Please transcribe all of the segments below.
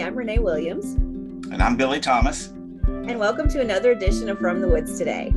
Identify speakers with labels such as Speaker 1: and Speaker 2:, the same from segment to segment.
Speaker 1: I'm Renee Williams.
Speaker 2: And I'm Billy Thomas.
Speaker 1: And welcome to another edition of From the Woods Today.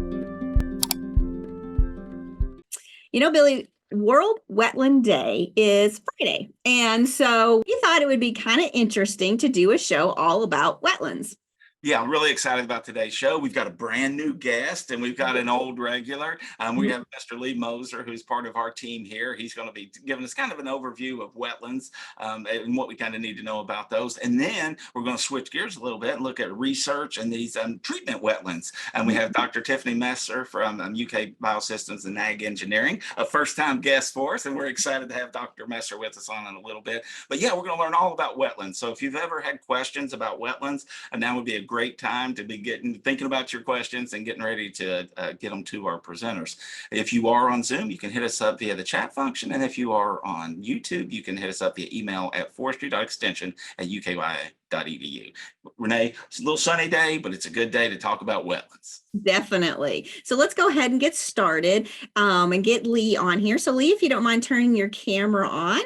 Speaker 1: You know, Billy, World Wetland Day is Friday. And so we thought it would be kind of interesting to do a show all about wetlands.
Speaker 2: Yeah, I'm really excited about today's show. We've got a brand new guest and we've got an old regular. We have Mr. Lee Moser, who's part of our team here. He's going to be giving us kind of an overview of wetlands and what we kind of need to know about those. And then we're going to switch gears a little bit and look at research and these treatment wetlands. And we have Dr. Tiffany Messer from UK Biosystems and Ag Engineering, a first-time guest for us. And we're excited to have Dr. Messer with us on in a little bit. But yeah, we're going to learn all about wetlands. So if you've ever had questions about wetlands, and now would be a great time to be thinking about your questions and getting ready to get them to our presenters. If you are on Zoom, you can hit us up via the chat function. And if you are on YouTube, you can hit us up via email at forestry.extension@uky.edu. Renee, it's a little sunny day, but it's a good day to talk about wetlands.
Speaker 1: Definitely. So let's go ahead and get started and get Lee on here. So Lee, if you don't mind turning your camera on.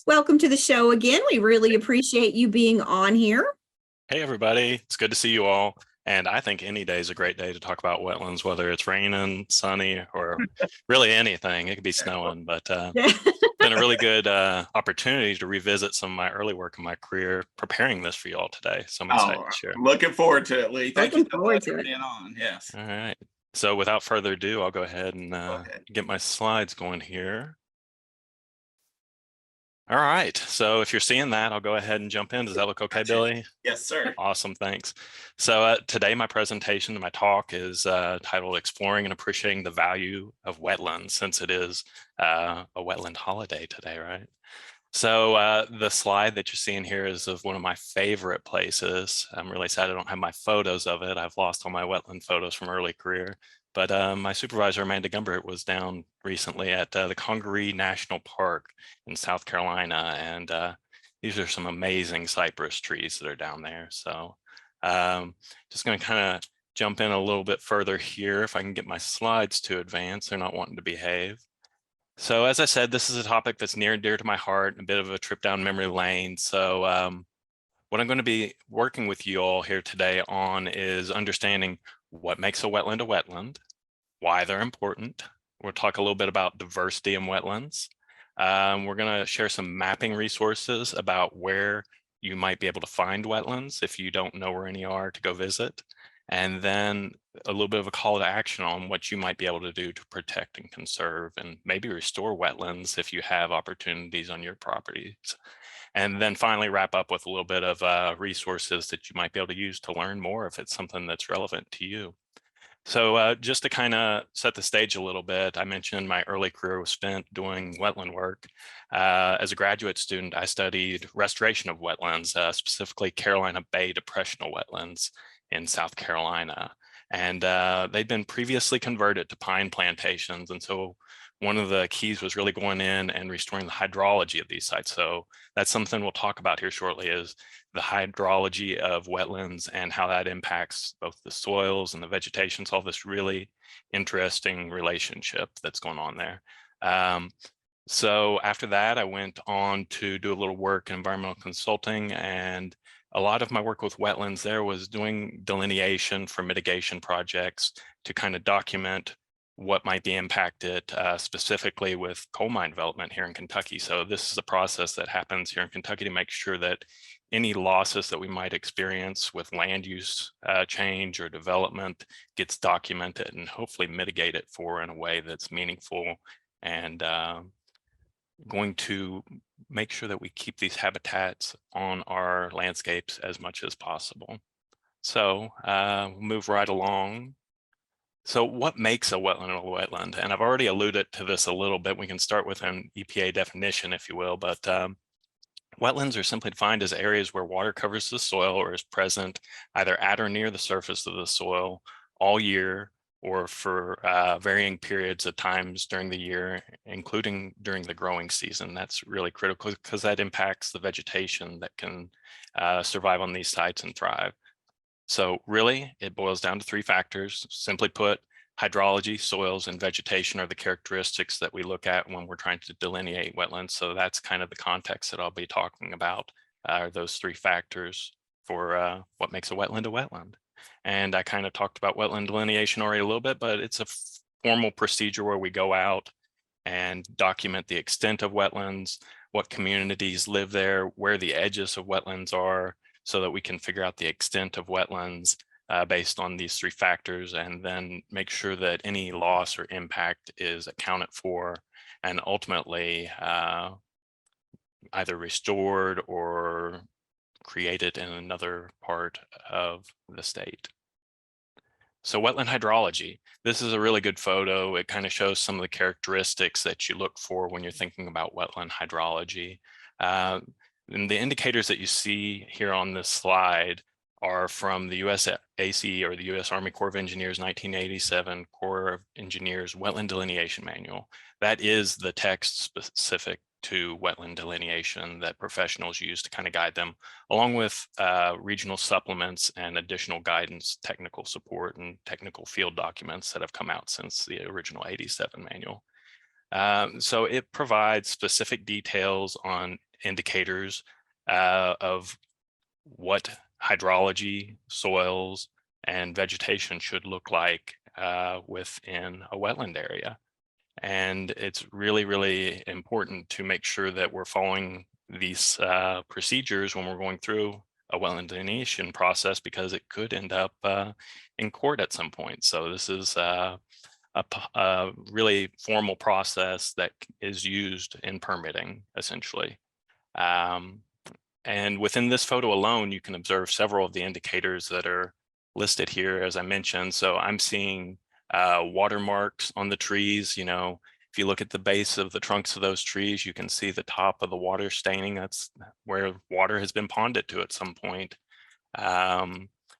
Speaker 1: Welcome to the show again. We really appreciate you being on here.
Speaker 3: Hey, everybody. It's good to see you all. And I think any day is a great day to talk about wetlands, whether it's raining, sunny, or really anything. It could be snowing, but it's been a really good opportunity to revisit some of my early work in my career preparing this for you all today. So I'm excited to share.
Speaker 2: Looking forward to it, Lee. Thank you so much for being on. Yes.
Speaker 3: All right. So without further ado, I'll go ahead and get my slides going here. All right, so if you're seeing that, I'll go ahead and jump in. Does that look okay, Billy?
Speaker 2: Yes, sir.
Speaker 3: Awesome, thanks. So today my presentation, my talk is titled Exploring and Appreciating the Value of Wetlands, since it is a wetland holiday today, right? So the slide that you're seeing here is of one of my favorite places. I'm really sad I don't have my photos of it. I've lost all my wetland photos from early career. But my supervisor, Amanda Gumbert, was down recently at the Congaree National Park in South Carolina. And these are some amazing cypress trees that are down there. So just going to kind of jump in a little bit further here. If I can get my slides to advance, they're not wanting to behave. So as I said, this is a topic that's near and dear to my heart, a bit of a trip down memory lane. So what I'm going to be working with you all here today on is understanding what makes a wetland, why they're important. We'll talk a little bit about diversity in wetlands. We're going to share some mapping resources about where you might be able to find wetlands if you don't know where any are to go visit. And then a little bit of a call to action on what you might be able to do to protect and conserve and maybe restore wetlands if you have opportunities on your properties. And then finally wrap up with a little bit of resources that you might be able to use to learn more if it's something that's relevant to you. So just to kind of set the stage a little bit, I mentioned my early career was spent doing wetland work. As a graduate student, I studied restoration of wetlands, specifically Carolina Bay depressional wetlands in South Carolina. And they'd been previously converted to pine plantations. And so one of the keys was really going in and restoring the hydrology of these sites. So that's something we'll talk about here shortly, is the hydrology of wetlands and how that impacts both the soils and the vegetation. So all this really interesting relationship that's going on there. So after that, I went on to do a little work in environmental consulting, and a lot of my work with wetlands there was doing delineation for mitigation projects to kind of document what might be impacted specifically with coal mine development here in Kentucky. So this is a process that happens here in Kentucky to make sure that any losses that we might experience with land use change or development gets documented and hopefully mitigate it for in a way that's meaningful and going to make sure that we keep these habitats on our landscapes as much as possible. So we'll move right along. So what makes a wetland a wetland? And I've already alluded to this a little bit. We can start with an EPA definition, if you will, but wetlands are simply defined as areas where water covers the soil or is present either at or near the surface of the soil all year or for varying periods of times during the year, including during the growing season. That's really critical because that impacts the vegetation that can survive on these sites and thrive. So really, it boils down to three factors. Simply put, hydrology, soils, and vegetation are the characteristics that we look at when we're trying to delineate wetlands. So that's kind of the context that I'll be talking about, are those three factors. for what makes a wetland. And I kind of talked about wetland delineation already a little bit, but it's a formal procedure where we go out and document the extent of wetlands, what communities live there, where the edges of wetlands are, so that we can figure out the extent of wetlands based on these three factors, and then make sure that any loss or impact is accounted for and ultimately either restored or created in another part of the state. So wetland hydrology, this is a really good photo. It kind of shows some of the characteristics that you look for when you're thinking about wetland hydrology. And the indicators that you see here on this slide are from the USAC, or the U.S. Army Corps of Engineers 1987 Corps of Engineers Wetland Delineation Manual. That is the text specific to wetland delineation that professionals use to kind of guide them, along with regional supplements and additional guidance, technical support, and technical field documents that have come out since the original 87 manual. So it provides specific details on indicators of what hydrology, soils, and vegetation should look like within a wetland area. And it's really, really important to make sure that we're following these procedures when we're going through a wetland delineation process, because it could end up in court at some point. So this is a really formal process that is used in permitting, essentially. And within this photo alone, you can observe several of the indicators that are listed here, as I mentioned. So I'm seeing watermarks on the trees. You know, if you look at the base of the trunks of those trees, you can see the top of the water staining. That's where water has been ponded to at some point.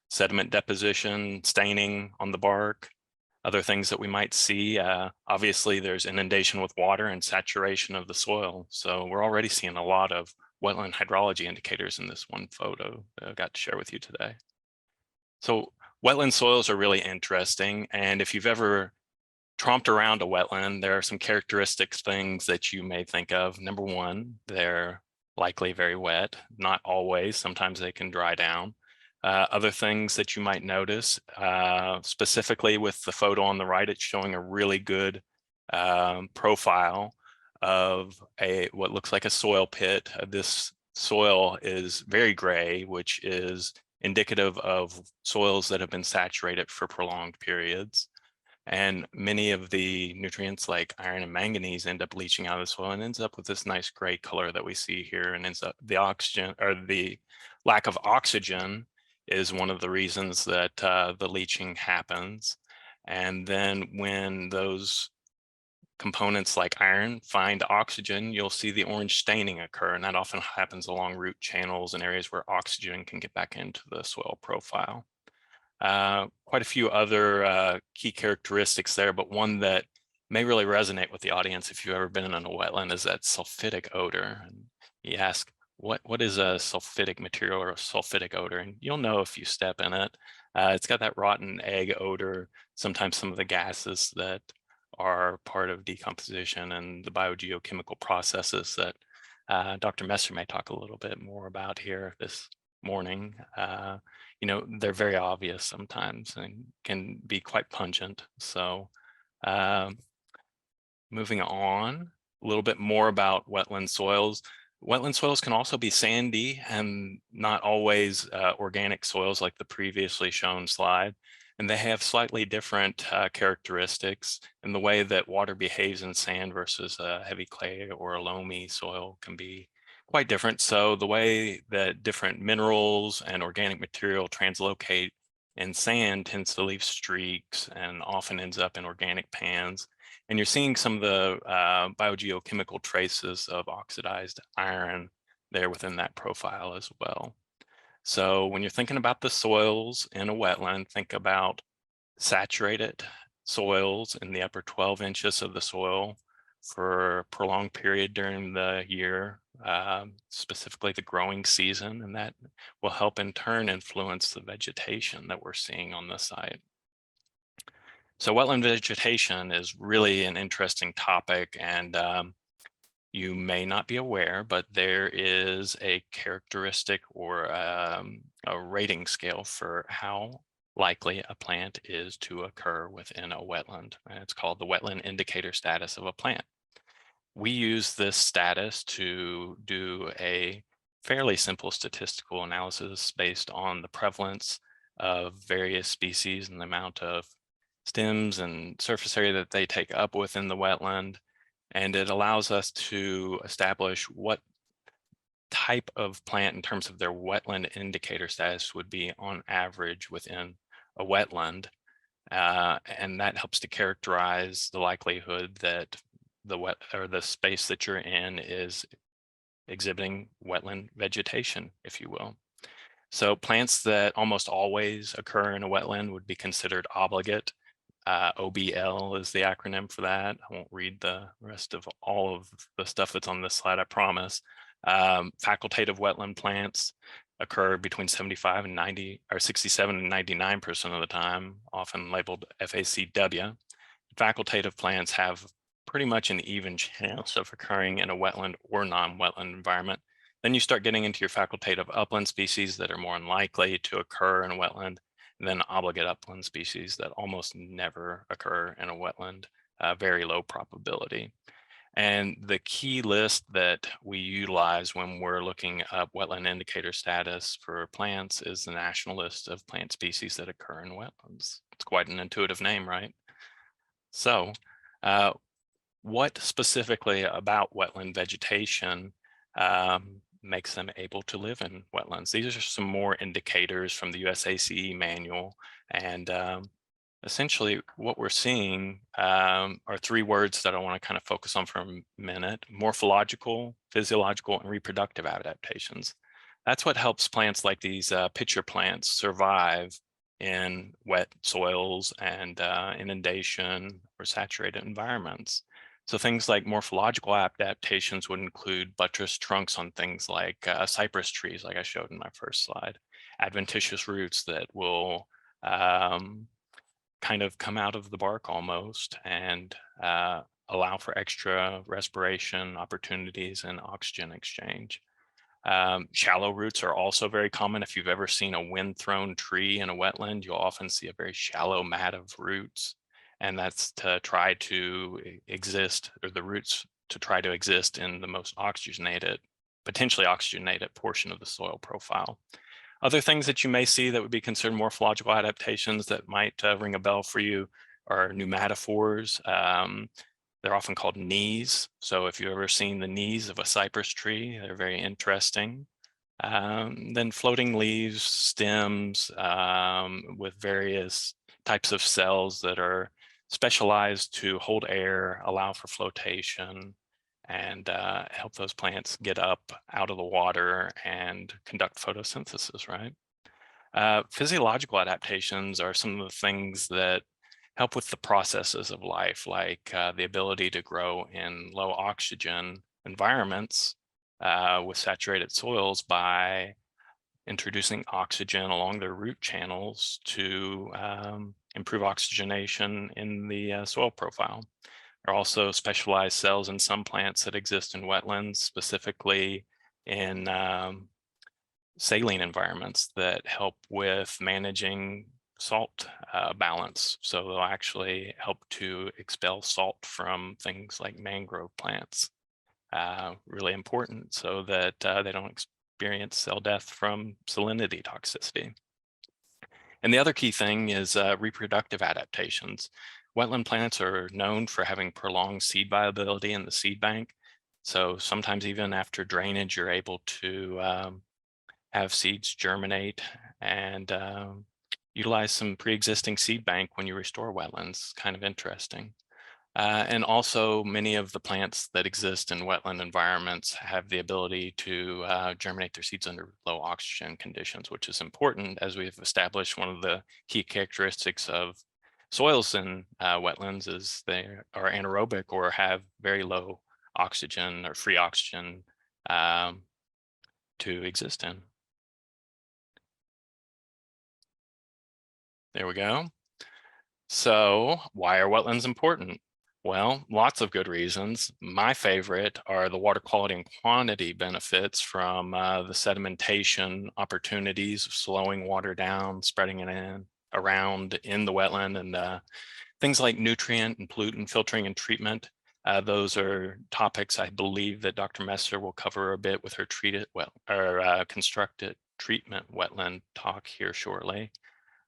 Speaker 3: Sediment deposition, staining on the bark. Other things that we might see, obviously there's inundation with water and saturation of the soil. So we're already seeing a lot of wetland hydrology indicators in this one photo that I got to share with you today. So wetland soils are really interesting. And if you've ever tromped around a wetland, there are some characteristics, things that you may think of. Number one, they're likely very wet, not always, sometimes they can dry down. Other things that you might notice, specifically with the photo on the right, it's showing a really good profile of what looks like a soil pit. This soil is very gray, which is indicative of soils that have been saturated for prolonged periods. And many of the nutrients like iron and manganese end up leaching out of the soil and ends up with this nice gray color that we see here. And ends up the oxygen, or the lack of oxygen, is one of the reasons that the leaching happens. And then when those components like iron find oxygen, you'll see the orange staining occur, and that often happens along root channels and areas where oxygen can get back into the soil profile. Quite a few other key characteristics there, but one that may really resonate with the audience if you've ever been in a wetland is that sulfidic odor. And you ask, what is a sulfidic material or a sulfidic odor? And you'll know if you step in it. It's got that rotten egg odor, sometimes some of the gases that are part of decomposition and the biogeochemical processes that Dr. Messer may talk a little bit more about here this morning. You know, they're very obvious sometimes and can be quite pungent. So moving on, a little bit more about wetland soils. Wetland soils can also be sandy and not always organic soils like the previously shown slide. And they have slightly different characteristics, and the way that water behaves in sand versus a heavy clay or a loamy soil can be quite different. So the way that different minerals and organic material translocate in sand tends to leave streaks and often ends up in organic pans. And you're seeing some of the biogeochemical traces of oxidized iron there within that profile as well. So when you're thinking about the soils in a wetland, think about saturated soils in the upper 12 inches of the soil for a prolonged period during the year, specifically the growing season, and that will help in turn influence the vegetation that we're seeing on the site. So wetland vegetation is really an interesting topic, and you may not be aware, but there is a characteristic or a rating scale for how likely a plant is to occur within a wetland. And it's called the wetland indicator status of a plant. We use this status to do a fairly simple statistical analysis based on the prevalence of various species and the amount of stems and surface area that they take up within the wetland. And it allows us to establish what type of plant in terms of their wetland indicator status would be on average within a wetland. And that helps to characterize the likelihood that the space that you're in is exhibiting wetland vegetation, if you will. So plants that almost always occur in a wetland would be considered obligate. OBL is the acronym for that. I won't read the rest of all of the stuff that's on this slide, I promise. Facultative wetland plants occur between 75 and 90, or 67 and 99% of the time, often labeled FACW. Facultative plants have pretty much an even chance of occurring in a wetland or non-wetland environment. Then you start getting into your facultative upland species that are more unlikely to occur in a wetland, and then obligate upland species that almost never occur in a wetland, very low probability. And the key list that we utilize when we're looking up wetland indicator status for plants is the national list of plant species that occur in wetlands. It's quite an intuitive name, right? So what specifically about wetland vegetation makes them able to live in wetlands? These are some more indicators from the USACE manual. And essentially what we're seeing are three words that I want to kind of focus on for a minute: morphological, physiological, and reproductive adaptations. That's what helps plants like these pitcher plants survive in wet soils and inundation or saturated environments. So things like morphological adaptations would include buttress trunks on things like cypress trees, like I showed in my first slide, adventitious roots that will kind of come out of the bark almost and allow for extra respiration opportunities and oxygen exchange. Shallow roots are also very common. If you've ever seen a wind-thrown tree in a wetland, you'll often see a very shallow mat of roots. And that's to try to exist, or the roots to try to exist in the most oxygenated, potentially oxygenated portion of the soil profile. Other things that you may see that would be considered morphological adaptations that might ring a bell for you are pneumatophores. They're often called knees. So if you've ever seen the knees of a cypress tree, they're very interesting. Then floating leaves, stems with various types of cells that are specialized to hold air, allow for flotation, and help those plants get up out of the water and conduct photosynthesis, right? Physiological adaptations are some of the things that help with the processes of life, like the ability to grow in low oxygen environments with saturated soils by introducing oxygen along their root channels to improve oxygenation in the soil profile. There are also specialized cells in some plants that exist in wetlands, specifically in saline environments, that help with managing salt balance. So they'll actually help to expel salt from things like mangrove plants. Really important so that they don't experience cell death from salinity toxicity. And the other key thing is reproductive adaptations. Wetland plants are known for having prolonged seed viability in the seed bank. So sometimes even after drainage, you're able to have seeds germinate and utilize some pre-existing seed bank when you restore wetlands. Kind of interesting. And also many of the plants that exist in wetland environments have the ability to germinate their seeds under low oxygen conditions, which is important, as we've established. One of the key characteristics of soils in wetlands is they are anaerobic or have very low oxygen or free oxygen to exist in. There we go. So why are wetlands important? Well, lots of good reasons. My favorite are the water quality and quantity benefits from the sedimentation opportunities of slowing water down, spreading it around in the wetland, and things like nutrient and pollutant filtering and treatment. Those are topics I believe that Dr. Messer will cover a bit with her constructed treatment wetland talk here shortly.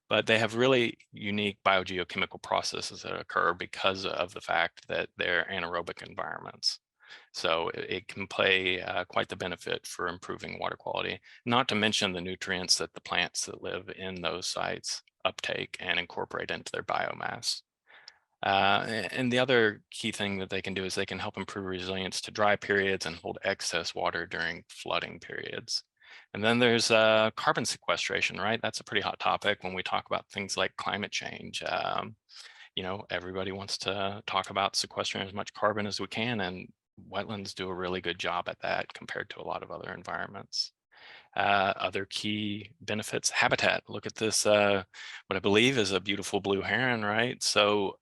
Speaker 3: But they have really unique biogeochemical processes that occur because of the fact that they're anaerobic environments. So it can play quite the benefit for improving water quality, not to mention the nutrients that the plants that live in those sites uptake and incorporate into their biomass. And the other key thing that they can do is they can help improve resilience to dry periods and hold excess water during flooding periods. And then there's carbon sequestration, right? That's a pretty hot topic when we talk about things like climate change. Everybody wants to talk about sequestering as much carbon as we can, and wetlands do a really good job at that compared to a lot of other environments. Other key benefits, habitat. Look at this, what I believe is a beautiful blue heron, right? So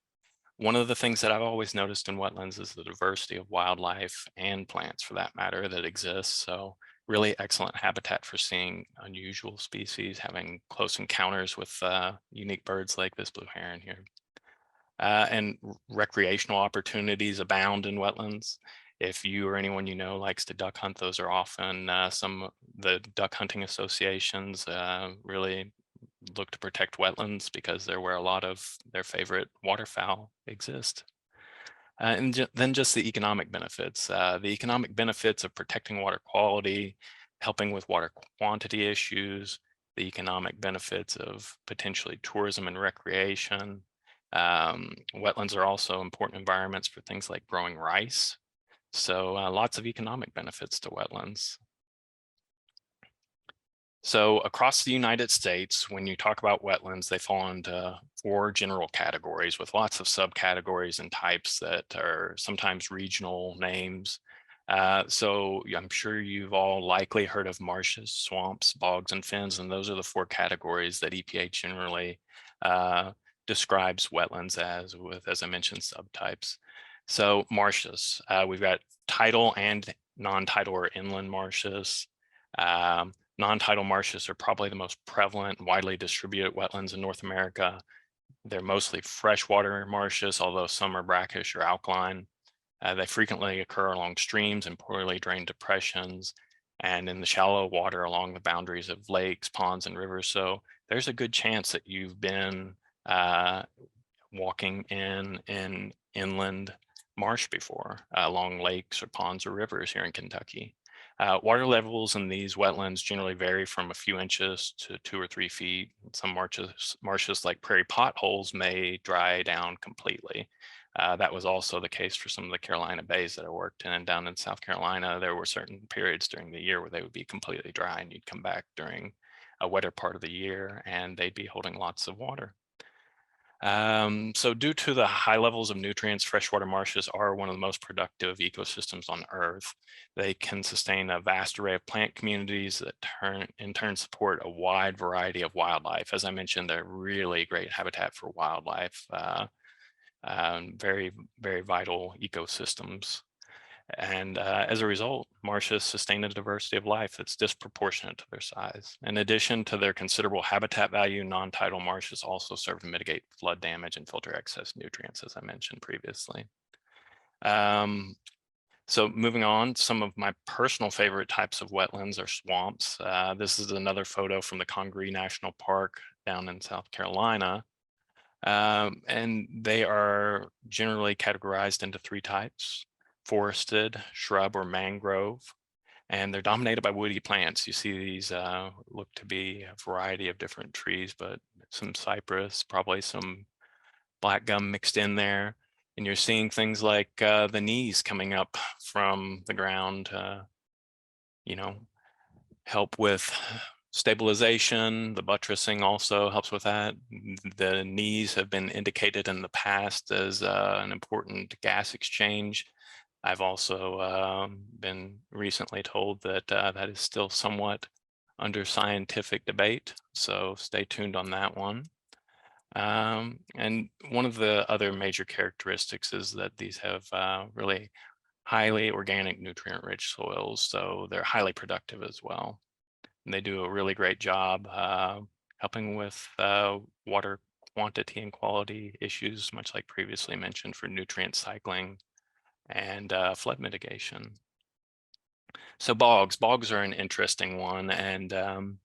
Speaker 3: one of the things that I've always noticed in wetlands is the diversity of wildlife and plants for that matter that exists. So really excellent habitat for seeing unusual species, having close encounters with unique birds like this blue heron here. And recreational opportunities abound in wetlands. If you or anyone you know likes to duck hunt, those are often some of the duck hunting associations really look to protect wetlands because they're where a lot of their favorite waterfowl exist. And then just the economic benefits. The economic benefits of protecting water quality, helping with water quantity issues, the economic benefits of potentially tourism and recreation. Wetlands are also important environments for things like growing rice. So lots of economic benefits to wetlands. So across the United States, when you talk about wetlands, they fall into 4 general categories with lots of subcategories and types that are sometimes regional names. So I'm sure you've all likely heard of marshes, swamps, bogs, and fens, and those are the 4 categories that EPA generally describes wetlands as, with, as I mentioned, subtypes. So marshes, we've got tidal and non-tidal or inland marshes. Non-tidal marshes are probably the most prevalent and widely distributed wetlands in North America. They're mostly freshwater marshes, although some are brackish or alkaline. They frequently occur along streams and poorly drained depressions and in the shallow water along the boundaries of lakes, ponds, and rivers. So there's a good chance that you've been walking in an inland marsh before, along lakes or ponds or rivers here in Kentucky. Water levels in these wetlands generally vary from a few inches to 2 or 3 feet. Some marshes like prairie potholes may dry down completely. That was also the case for some of the Carolina bays that I worked in. And down in South Carolina, there were certain periods during the year where they would be completely dry, and you'd come back during a wetter part of the year and they'd be holding lots of water. So due to the high levels of nutrients, freshwater marshes are one of the most productive ecosystems on Earth. They can sustain a vast array of plant communities that in turn support a wide variety of wildlife. As I mentioned, they're really great habitat for wildlife, very, very vital ecosystems. And as a result, marshes sustain a diversity of life that's disproportionate to their size. In addition to their considerable habitat value, non-tidal marshes also serve to mitigate flood damage and filter excess nutrients, as I mentioned previously. So moving on, some of my personal favorite types of wetlands are swamps. This is another photo from the Congaree National Park down in South Carolina. And they are generally categorized into 3 types: forested, shrub, or mangrove, and they're dominated by woody plants. You see these look to be a variety of different trees, but some cypress, probably some black gum mixed in there. And you're seeing things like the knees coming up from the ground, help with stabilization. The buttressing also helps with that. The knees have been indicated in the past as an important gas exchange. I've also been recently told that that is still somewhat under scientific debate, so stay tuned on that one. And one of the other major characteristics is that these have really highly organic, nutrient-rich soils, so they're highly productive as well. And they do a really great job helping with water quantity and quality issues, much like previously mentioned, for nutrient cycling and flood mitigation. So bogs are an interesting one, and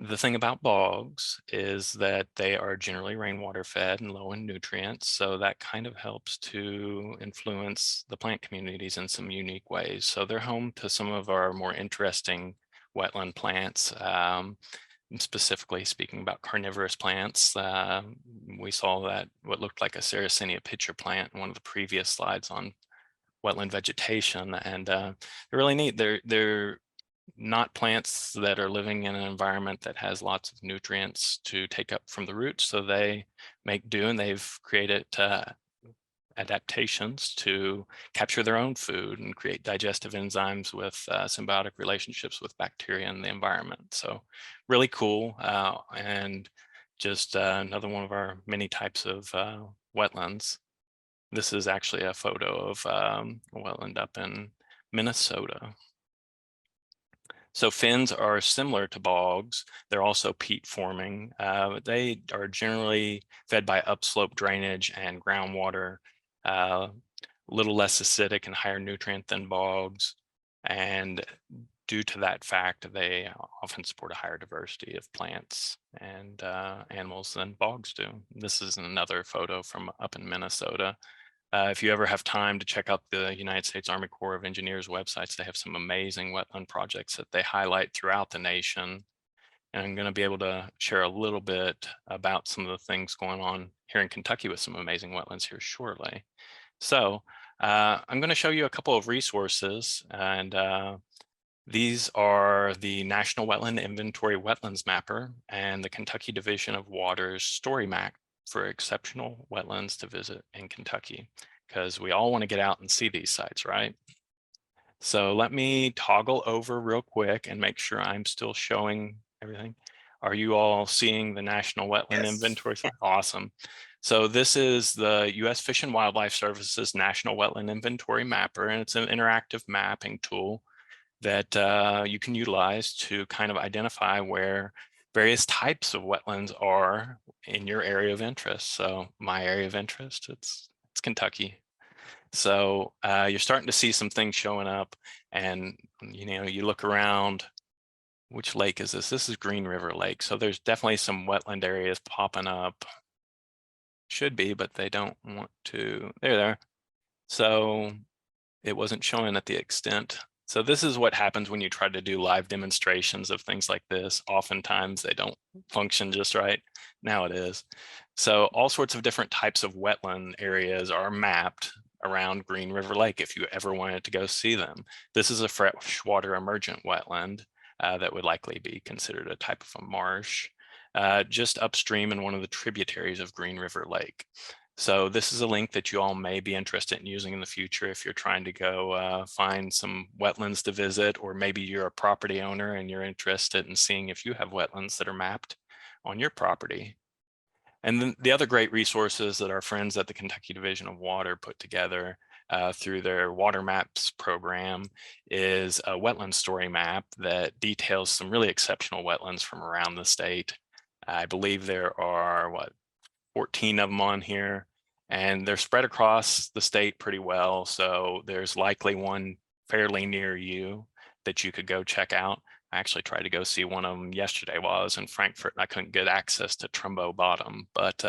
Speaker 3: the thing about bogs is that they are generally rainwater fed and low in nutrients, so that kind of helps to influence the plant communities in some unique ways. So they're home to some of our more interesting wetland plants. Specifically speaking about carnivorous plants, we saw that what looked like a Sarracenia pitcher plant in one of the previous slides on wetland vegetation, and they're really neat. They're not plants that are living in an environment that has lots of nutrients to take up from the roots, so they make do, and they've created adaptations to capture their own food and create digestive enzymes with symbiotic relationships with bacteria in the environment. So really cool, and just another one of our many types of wetlands. This is actually a photo of a wetland up in Minnesota. So fens are similar to bogs. They're also peat forming. They are generally fed by upslope drainage and groundwater, a little less acidic and higher nutrient than bogs. And due to that fact, they often support a higher diversity of plants and animals than bogs do. This is another photo from up in Minnesota. If you ever have time to check out the United States Army Corps of Engineers websites, they have some amazing wetland projects that they highlight throughout the nation. And I'm going to be able to share a little bit about some of the things going on here in Kentucky with some amazing wetlands here shortly. So I'm going to show you a couple of resources, and these are the National Wetland Inventory Wetlands Mapper and the Kentucky Division of Water's Story Map for exceptional wetlands to visit in Kentucky, because we all want to get out and see these sites, right? So let me toggle over real quick and make sure I'm still showing everything. Are you all seeing the National Wetland
Speaker 2: Yes.
Speaker 3: Inventory? Awesome. So this is the U.S. Fish and Wildlife Service's National Wetland Inventory Mapper, and it's an interactive mapping tool that you can utilize to kind of identify where various types of wetlands are in your area of interest. So my area of interest, it's Kentucky. So you're starting to see some things showing up, and you look around. Which lake is this? This is Green River Lake. So there's definitely some wetland areas popping up. Should be, but they don't want to. There. So it wasn't showing at the extent. So this is what happens when you try to do live demonstrations of things like this. Oftentimes they don't function just right. Now it is. So all sorts of different types of wetland areas are mapped around Green River Lake if you ever wanted to go see them. This is a freshwater emergent wetland that would likely be considered a type of a marsh, just upstream in one of the tributaries of Green River Lake. So this is a link that you all may be interested in using in the future if you're trying to go find some wetlands to visit, or maybe you're a property owner and you're interested in seeing if you have wetlands that are mapped on your property. And then the other great resources that our friends at the Kentucky Division of Water put together through their Water Maps program is a wetland story map that details some really exceptional wetlands from around the state. I believe there are, 14 of them on here, and they're spread across the state pretty well. So there's likely one fairly near you that you could go check out. I actually tried to go see one of them yesterday while I was in Frankfurt, and I couldn't get access to Trumbo Bottom, but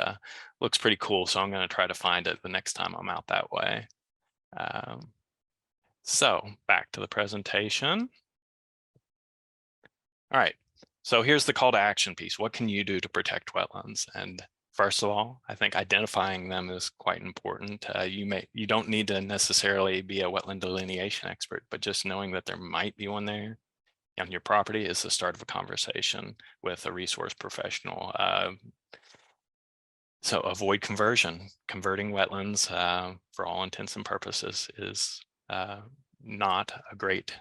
Speaker 3: looks pretty cool. So I'm going to try to find it the next time I'm out that way. So back to the presentation. All right. So here's the call to action piece. What can you do to protect wetlands? And first of all, I think identifying them is quite important. You don't need to necessarily be a wetland delineation expert, but just knowing that there might be one there on your property is the start of a conversation with a resource professional. So avoid conversion. Converting wetlands for all intents and purposes is not a great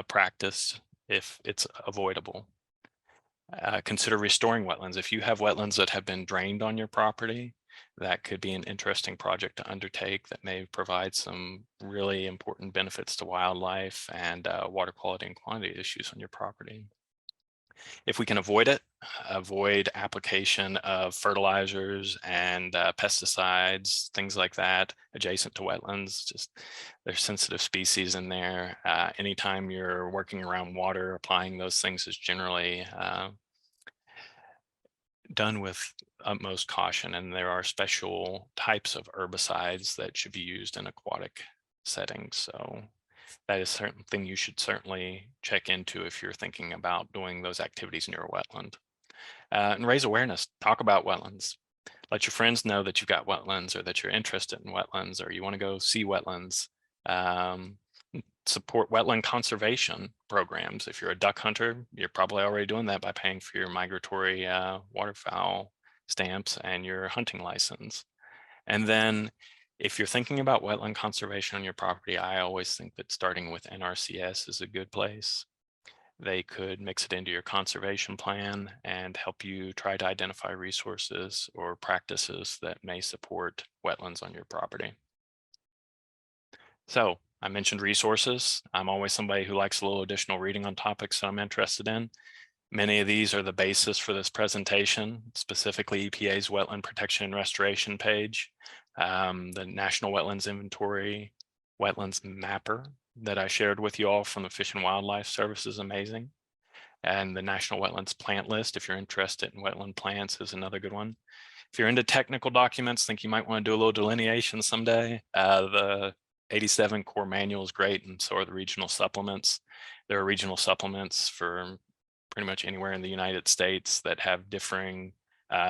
Speaker 3: practice if it's avoidable. Consider restoring wetlands. If you have wetlands that have been drained on your property, that could be an interesting project to undertake that may provide some really important benefits to wildlife and water quality and quantity issues on your property. If we can avoid it, avoid application of fertilizers and pesticides, things like that, adjacent to wetlands. Just there's sensitive species in there. Anytime you're working around water, applying those things is generally done with utmost caution, and there are special types of herbicides that should be used in aquatic settings. So that is something you should certainly check into if you're thinking about doing those activities near a wetland. And raise awareness, talk about wetlands. Let your friends know that you've got wetlands or that you're interested in wetlands or you want to go see wetlands. Support wetland conservation programs. If you're a duck hunter, you're probably already doing that by paying for your migratory waterfowl stamps and your hunting license. And then if you're thinking about wetland conservation on your property, I always think that starting with NRCS is a good place. They could mix it into your conservation plan and help you try to identify resources or practices that may support wetlands on your property. So I mentioned resources. I'm always somebody who likes a little additional reading on topics that I'm interested in. Many of these are the basis for this presentation, specifically EPA's Wetland Protection and Restoration page, the National Wetlands Inventory, Wetlands Mapper that I shared with you all from the Fish and Wildlife Service is amazing. And the National Wetlands Plant List, if you're interested in wetland plants, is another good one. If you're into technical documents, think you might want to do a little delineation someday. The 87 core manual is great, and so are the regional supplements. There are regional supplements for pretty much anywhere in the United States that have differing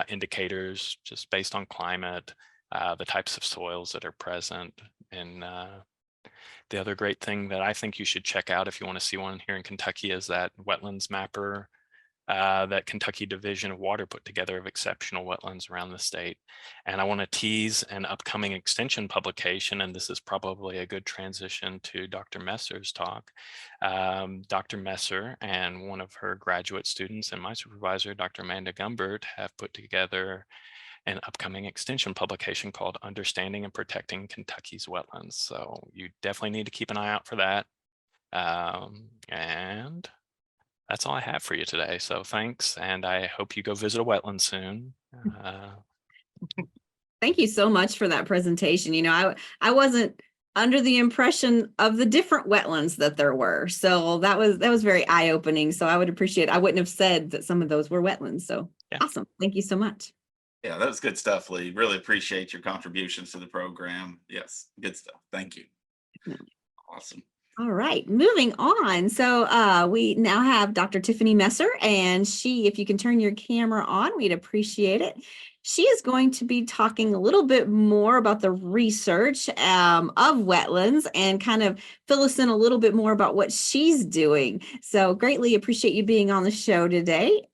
Speaker 3: indicators just based on climate, the types of soils that are present. And the other great thing that I think you should check out if you want to see one here in Kentucky is that Wetlands Mapper that Kentucky Division of Water put together of exceptional wetlands around the state. And I want to tease an upcoming extension publication, and this is probably a good transition to Dr. Messer's talk. Dr. Messer and one of her graduate students and my supervisor, Dr. Amanda Gumbert, have put together an upcoming extension publication called Understanding and Protecting Kentucky's Wetlands. So you definitely need to keep an eye out for that. And that's all I have for you today. So thanks, and I hope you go visit a wetland soon.
Speaker 1: Thank you so much for that presentation. You know, I wasn't under the impression of the different wetlands that there were. So that was very eye-opening. So I would appreciate, I wouldn't have said that some of those were wetlands. So yeah. Awesome. Thank you so much.
Speaker 2: Yeah, that was good stuff, Lee. Really appreciate your contributions to the program. Yes, good stuff. Thank you. Awesome.
Speaker 1: All right, moving on. So we now have Dr. Tiffany Messer, and she, if you can turn your camera on, we'd appreciate it. She is going to be talking a little bit more about the research of wetlands and kind of fill us in a little bit more about what she's doing. So greatly appreciate you being on the show today.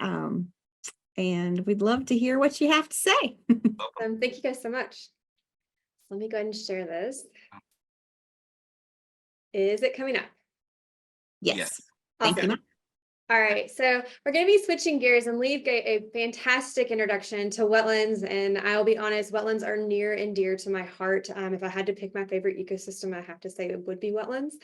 Speaker 1: And we'd love to hear what you have to say.
Speaker 4: Thank you guys so much. Let me go ahead and share this. Is it coming up?
Speaker 1: Yes.
Speaker 4: Awesome.
Speaker 1: Thank you.
Speaker 4: All right, so we're going to be switching gears, and Lee gave a fantastic introduction to wetlands, and I'll be honest, wetlands are near and dear to my heart. If I had to pick my favorite ecosystem, I have to say it would be wetlands.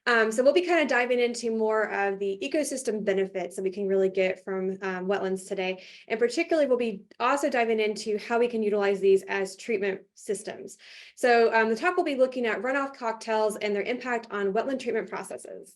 Speaker 4: So we'll be kind of diving into more of the ecosystem benefits that we can really get from wetlands today. And particularly, we'll be also diving into how we can utilize these as treatment systems. So the talk will be looking at runoff cocktails and their impact on wetland treatment processes.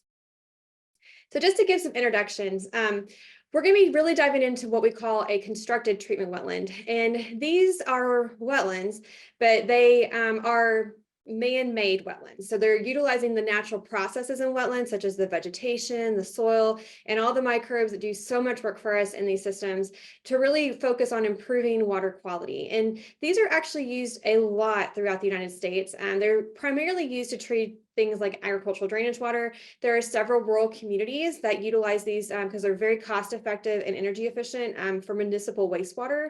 Speaker 4: So just to give some introductions, we're going to be really diving into what we call a constructed treatment wetland. And these are wetlands, but they are man-made wetlands. So they're utilizing the natural processes in wetlands, such as the vegetation, the soil, and all the microbes that do so much work for us in these systems to really focus on improving water quality. And these are actually used a lot throughout the United States. And they're primarily used to treat things like agricultural drainage water. There are several rural communities that utilize these because they're very cost effective and energy efficient for municipal wastewater.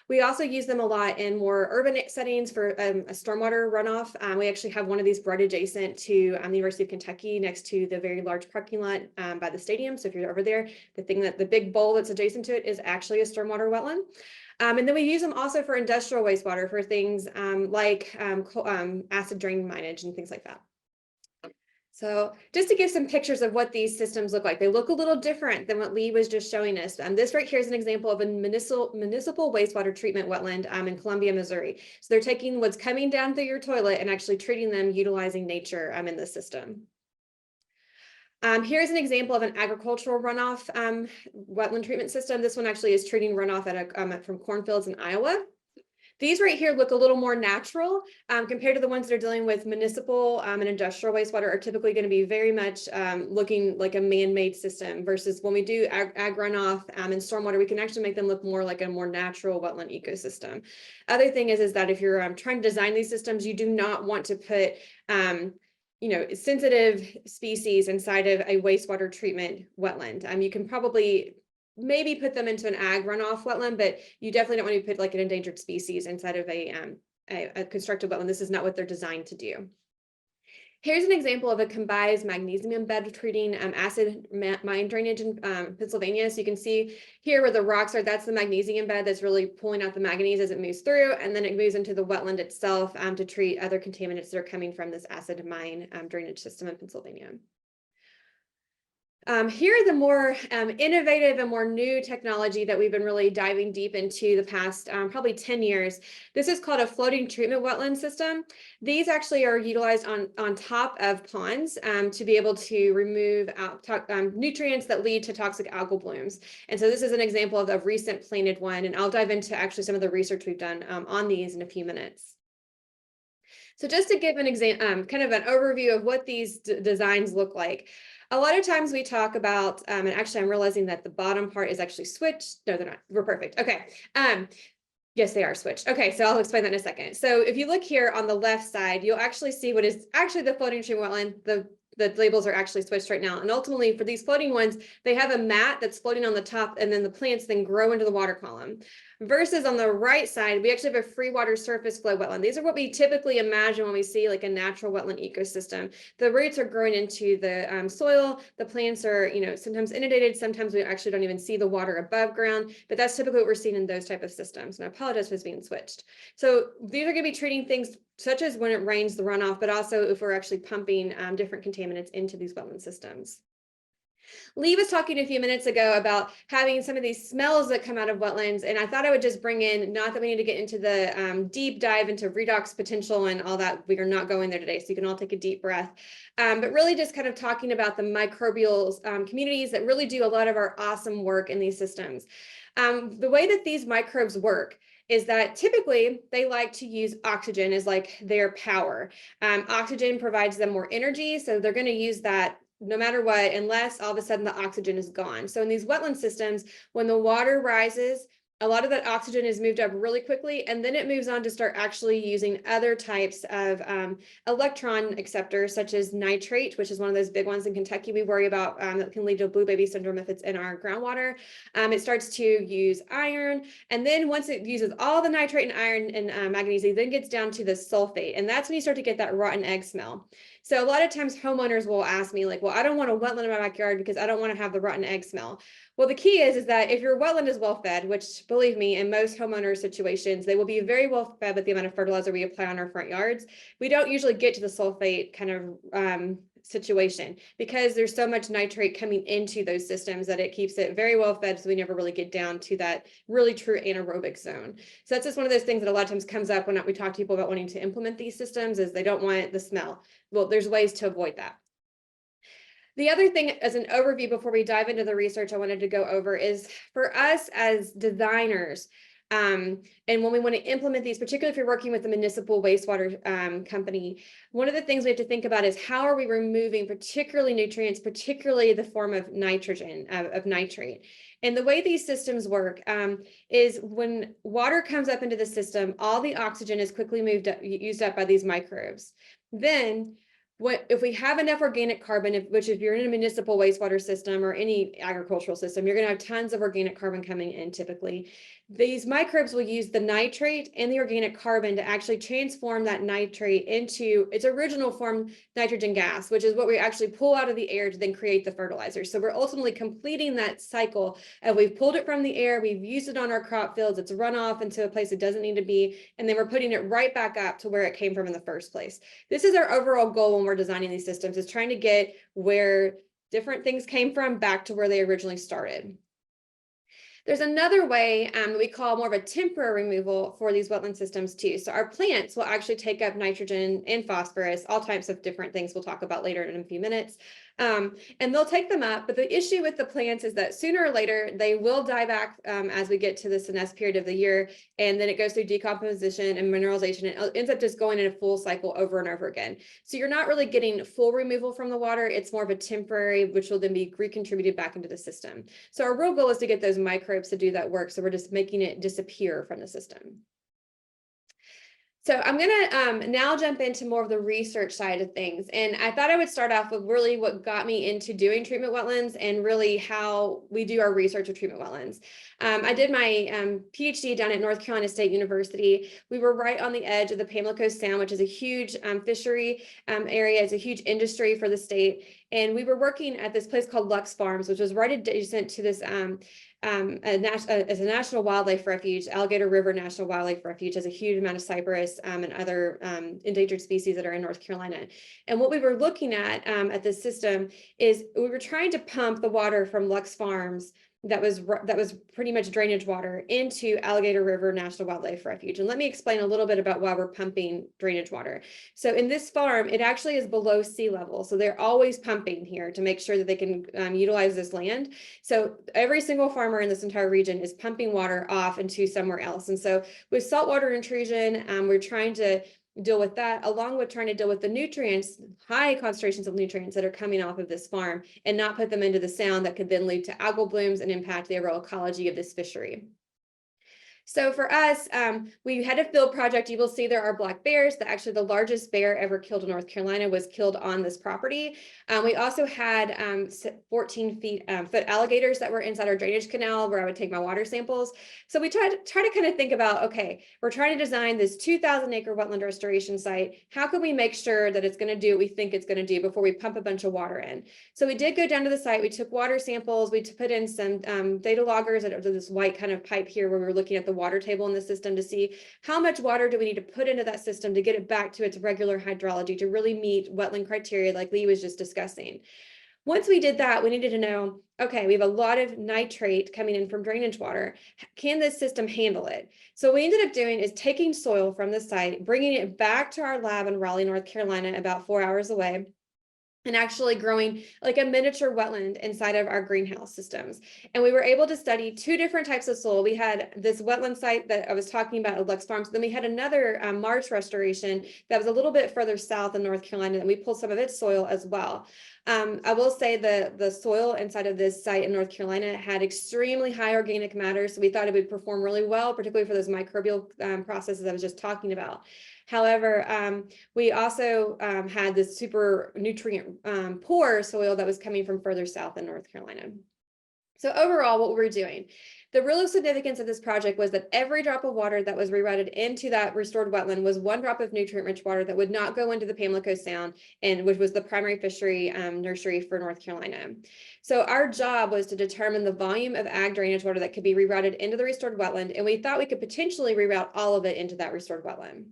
Speaker 4: We also use them a lot in more urban settings for a stormwater runoff. We actually have one of these right adjacent to the University of Kentucky next to the very large parking lot by the stadium. So if you're over there, the big bowl that's adjacent to it is actually a stormwater wetland. And then we use them also for industrial wastewater for things like acid drain minage and things like that. So just to give some pictures of what these systems look like, they look a little different than what Lee was just showing us. This right here is an example of a municipal wastewater treatment wetland in Columbia, Missouri. So they're taking what's coming down through your toilet and actually treating them utilizing nature in the system. Here's an example of an agricultural runoff wetland treatment system. This one actually is treating runoff from cornfields in Iowa. These right here look a little more natural compared to the ones that are dealing with municipal and industrial wastewater are typically going to be very much looking like a man-made system versus when we do ag runoff and stormwater, we can actually make them look more like a more natural wetland ecosystem. Other thing is that if you're trying to design these systems, you do not want to put sensitive species inside of a wastewater treatment wetland. You can probably maybe put them into an ag runoff wetland, but you definitely don't want to put like an endangered species inside of a constructed wetland. This is not what they're designed to do. Here's an example of a combined magnesium bed treating acid mine drainage in Pennsylvania. So you can see here where the rocks are, that's the magnesium bed that's really pulling out the manganese as it moves through, and then it moves into the wetland itself to treat other contaminants that are coming from this acid mine drainage system in Pennsylvania. Here are the more innovative and more new technology that we've been really diving deep into the past probably 10 years. This is called a floating treatment wetland system. These actually are utilized on top of ponds to be able to remove nutrients that lead to toxic algal blooms. And so this is an example of a recent planted one, and I'll dive into actually some of the research we've done on these in a few minutes. So just to give an example, kind of an overview of what these designs look like. A lot of times we talk about, and actually I'm realizing that the bottom part is actually switched. No, they're not. We're perfect. Okay. Yes, they are switched. Okay, so I'll explain that in a second. So if you look here on the left side, you'll actually see what is actually the floating treatment wetland. The labels are actually switched right now. And ultimately for these floating ones, they have a mat that's floating on the top and then the plants then grow into the water column. Versus on the right side, we actually have a free water surface flow wetland. These are what we typically imagine when we see like a natural wetland ecosystem. The roots are growing into the soil. The plants are, sometimes inundated. Sometimes we actually don't even see the water above ground, but that's typically what we're seeing in those type of systems. And I apologize for this being switched. So these are going to be treating things such as when it rains, the runoff, but also if we're actually pumping different contaminants into these wetland systems. Lee was talking a few minutes ago about having some of these smells that come out of wetlands, and I thought I would just bring in, not that we need to get into the deep dive into redox potential and all that, we are not going there today, so you can all take a deep breath, but really just kind of talking about the microbial communities that really do a lot of our awesome work in these systems. The way that these microbes work is that typically they like to use oxygen as like their power. Oxygen provides them more energy, so they're going to use that no matter what, unless all of a sudden the oxygen is gone. So in these wetland systems, when the water rises, a lot of that oxygen is moved up really quickly, and then it moves on to start actually using other types of electron acceptors, such as nitrate, which is one of those big ones in Kentucky we worry about that can lead to blue baby syndrome if it's in our groundwater. It starts to use iron, and then once it uses all the nitrate and iron and manganese, it then gets down to the sulfate, and that's when you start to get that rotten egg smell. So a lot of times homeowners will ask me like, well, I don't want a wetland in my backyard because I don't want to have the rotten egg smell. Well, the key is that if your wetland is well fed, which believe me, in most homeowner situations, they will be very well fed with the amount of fertilizer we apply on our front yards. We don't usually get to the sulfate kind of situation because there's so much nitrate coming into those systems that it keeps it very well fed, so we never really get down to that really true anaerobic zone. So that's just one of those things that a lot of times comes up when we talk to people about wanting to implement these systems, is they don't want the smell. Well, there's ways to avoid that. The other thing as an overview before we dive into the research I wanted to go over is for us as designers, and when we want to implement these, particularly if you're working with a municipal wastewater company, one of the things we have to think about is how are we removing particularly nutrients, particularly the form of nitrogen, of nitrate. And the way these systems work is when water comes up into the system, all the oxygen is quickly used up by these microbes. Then if we have enough organic carbon, which if you're in a municipal wastewater system or any agricultural system, you're going to have tons of organic carbon coming in typically. These microbes will use the nitrate and the organic carbon to actually transform that nitrate into its original form, nitrogen gas, which is what we actually pull out of the air to then create the fertilizer. So we're ultimately completing that cycle of we've pulled it from the air, we've used it on our crop fields, it's run off into a place it doesn't need to be, and then we're putting it right back up to where it came from in the first place. This is our overall goal when we're designing these systems, is trying to get where different things came from back to where they originally started. There's another way that we call more of a temporary removal for these wetland systems too. So our plants will actually take up nitrogen and phosphorus, all types of different things we'll talk about later in a few minutes. And they'll take them up, but the issue with the plants is that sooner or later they will die back as we get to the senescence period of the year, and then it goes through decomposition and mineralization, and it ends up just going in a full cycle over and over again. So you're not really getting full removal from the water, it's more of a temporary, which will then be recontributed back into the system. So our real goal is to get those microbes to do that work, so we're just making it disappear from the system. So I'm going to now jump into more of the research side of things. And I thought I would start off with really what got me into doing treatment wetlands and really how we do our research of treatment wetlands. I did my PhD down at North Carolina State University. We were right on the edge of the Pamlico Sound, which is a huge fishery area. It's a huge industry for the state. And we were working at this place called Lux Farms, which was right adjacent to this as a national wildlife refuge. Alligator River National Wildlife Refuge has a huge amount of cypress and other endangered species that are in North Carolina. And what we were looking at this system is we were trying to pump the water from Lux Farms that was pretty much drainage water into Alligator River National Wildlife Refuge. And let me explain a little bit about why we're pumping drainage water. So in this farm, it actually is below sea level. So they're always pumping here to make sure that they can utilize this land. So every single farmer in this entire region is pumping water off into somewhere else. And so with saltwater intrusion, we're trying to deal with that, along with trying to deal with the nutrients, high concentrations of nutrients that are coming off of this farm, and not put them into the sound that could then lead to algal blooms and impact the overall ecology of this fishery. So for us, we had a field project. You will see there are black bears. Actually, the largest bear ever killed in North Carolina was killed on this property. We also had 14-foot alligators that were inside our drainage canal where I would take my water samples. So we try to kind of think about, okay, we're trying to design this 2,000-acre wetland restoration site. How can we make sure that it's going to do what we think it's going to do before we pump a bunch of water in? So we did go down to the site. We took water samples. We put in some data loggers at this white kind of pipe here where we were looking at the water table in the system to see how much water do we need to put into that system to get it back to its regular hydrology to really meet wetland criteria like Lee was just discussing. Once we did that, we needed to know, okay, we have a lot of nitrate coming in from drainage water. Can this system handle it? So what we ended up doing is taking soil from the site, bringing it back to our lab in Raleigh, North Carolina, about 4 hours away, and actually growing like a miniature wetland inside of our greenhouse systems. And we were able to study 2 different types of soil. We had this wetland site that I was talking about at Lux Farms. Then we had another marsh restoration that was a little bit further south in North Carolina, and we pulled some of its soil as well. I will say the soil inside of this site in North Carolina had extremely high organic matter, so we thought it would perform really well, particularly for those microbial processes I was just talking about. However, we also had this super nutrient poor soil that was coming from further south in North Carolina. So overall, what we're doing, the real significance of this project was that every drop of water that was rerouted into that restored wetland was 1 drop of nutrient-rich water that would not go into the Pamlico Sound, and which was the primary fishery nursery for North Carolina. So our job was to determine the volume of ag drainage water that could be rerouted into the restored wetland, and we thought we could potentially reroute all of it into that restored wetland.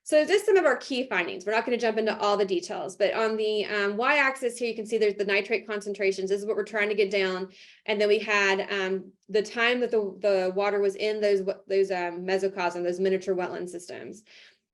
Speaker 4: So just some of our key findings. We're not going to jump into all the details, but on the y-axis here, you can see there's the nitrate concentrations. This is what we're trying to get down. And then we had the time that the water was in those mesocosm, those miniature wetland systems.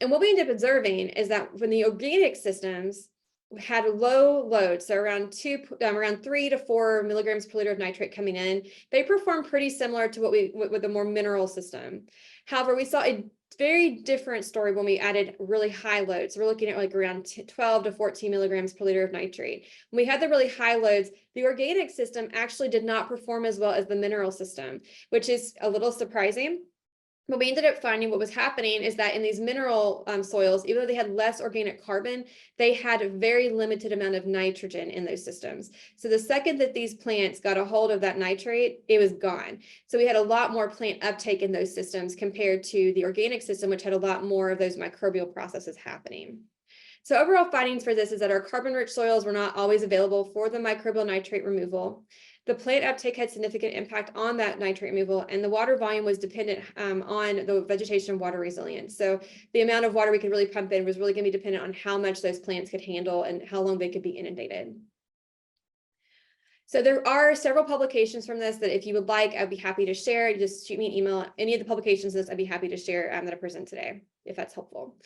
Speaker 4: And what we ended up observing is that when the organic systems had low loads, so around 3 to 4 milligrams per liter of nitrate coming in, they performed pretty similar to what the more mineral system. However, we saw a very different story when we added really high loads. We're looking at like around 12 to 14 milligrams per liter of nitrate. When we had the really high loads, the organic system actually did not perform as well as the mineral system, which is a little surprising. What we ended up finding, what was happening is that in these mineral soils, even though they had less organic carbon, they had a very limited amount of nitrogen in those systems. So the second that these plants got a hold of that nitrate, it was gone. So we had a lot more plant uptake in those systems compared to the organic system, which had a lot more of those microbial processes happening. So overall findings for this is that our carbon-rich soils were not always available for the microbial nitrate removal. The plant uptake had significant impact on that nitrate removal, and the water volume was dependent on the vegetation water resilience. So the amount of water we could really pump in was really going to be dependent on how much those plants could handle and how long they could be inundated. So there are several publications from this that if you would like, I'd be happy to share. Just shoot me an email. Any of the publications of this, I'd be happy to share that I present today, if that's helpful.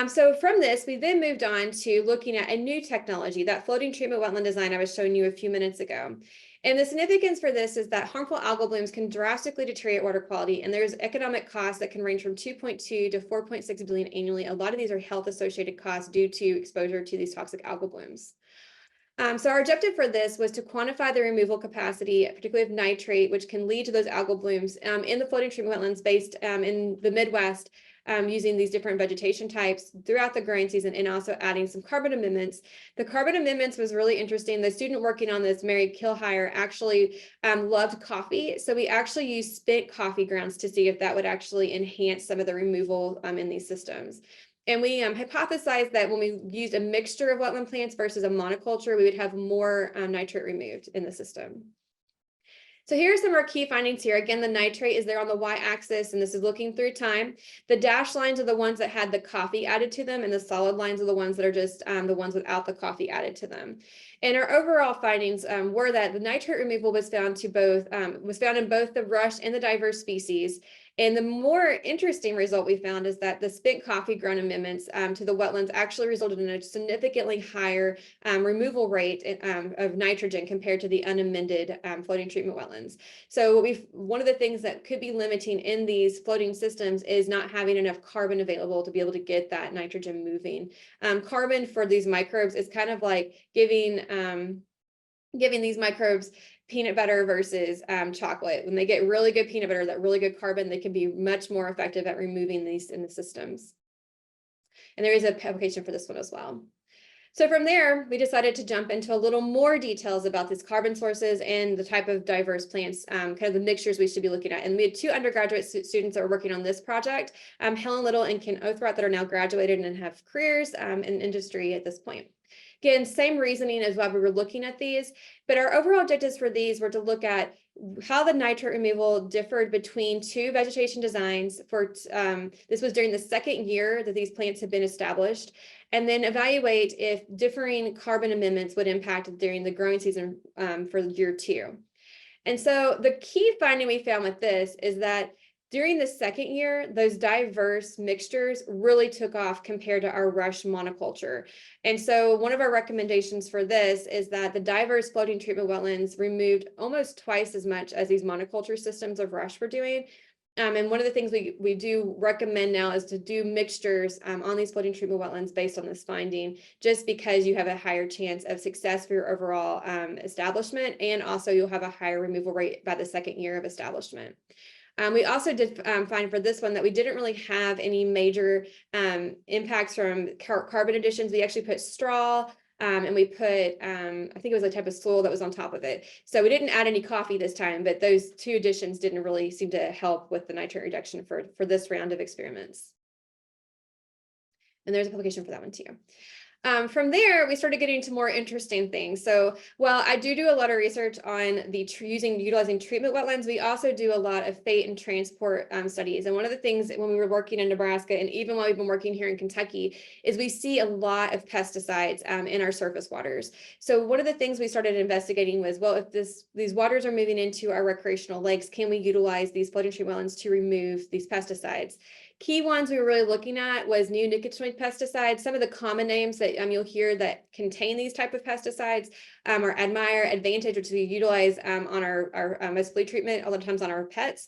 Speaker 4: So from this, we then moved on to looking at a new technology, that floating treatment wetland design I was showing you a few minutes ago. And the significance for this is that harmful algal blooms can drastically deteriorate water quality, and there's economic costs that can range from 2.2 to 4.6 billion annually. A lot of these are health associated costs due to exposure to these toxic algal blooms. So our objective for this was to quantify the removal capacity, particularly of nitrate, which can lead to those algal blooms in the floating treatment wetlands based in the Midwest, using these different vegetation types throughout the growing season, and also adding some carbon amendments. The carbon amendments was really interesting. The student working on this, Mary Kilhire, actually loved coffee. So we actually used spent coffee grounds to see if that would actually enhance some of the removal in these systems. And we hypothesized that when we used a mixture of wetland plants versus a monoculture, we would have more nitrate removed in the system. So here are some of our key findings here. Again, the nitrate is there on the y-axis, and this is looking through time. The dashed lines are the ones that had the coffee added to them, and the solid lines are the ones that are just the ones without the coffee added to them. And our overall findings were that the nitrate removal was found in both the rush and the diverse species. And the more interesting result we found is that the spent coffee ground amendments to the wetlands actually resulted in a significantly higher removal rate of nitrogen compared to the unamended floating treatment wetlands. So one of the things that could be limiting in these floating systems is not having enough carbon available to be able to get that nitrogen moving. Carbon for these microbes is kind of like giving these microbes peanut butter versus chocolate. When they get really good peanut butter, that really good carbon, they can be much more effective at removing these in the systems. And there is a publication for this one as well. So from there, we decided to jump into a little more details about these carbon sources and the type of diverse plants, kind of the mixtures we should be looking at. And we had two undergraduate students that were working on this project, Helen Little and Ken Othroth, that are now graduated and have careers in industry at this point. Again, same reasoning as why we were looking at these, but our overall objectives for these were to look at how the nitrate removal differed between two vegetation designs. This was during the second year that these plants had been established, and then evaluate if differing carbon amendments would impact during the growing season for year 2. And so the key finding we found with this is that during the second year, those diverse mixtures really took off compared to our rush monoculture. And so one of our recommendations for this is that the diverse floating treatment wetlands removed almost twice as much as these monoculture systems of rush were doing. And one of the things we do recommend now is to do mixtures on these floating treatment wetlands based on this finding, just because you have a higher chance of success for your overall establishment, and also you'll have a higher removal rate by the second year of establishment. We also did find for this one that we didn't really have any major impacts from carbon additions. We actually put straw and we put, I think it was a type of soil that was on top of it. So we didn't add any coffee this time, but those two additions didn't really seem to help with the nitrate reduction for this round of experiments. And there's a publication for that one too. From there, we started getting into more interesting things. So while I do a lot of research on the utilizing treatment wetlands, we also do a lot of fate and transport studies. And one of the things when we were working in Nebraska, and even while we've been working here in Kentucky, is we see a lot of pesticides in our surface waters. So one of the things we started investigating was, well, if these waters are moving into our recreational lakes, can we utilize these floating treatment wetlands to remove these pesticides? Key ones we were really looking at was neonicotinoid pesticides. Some of the common names that you'll hear that contain these type of pesticides are Admire, Advantage, which we utilize on our most flea treatment, a lot of times on our pets.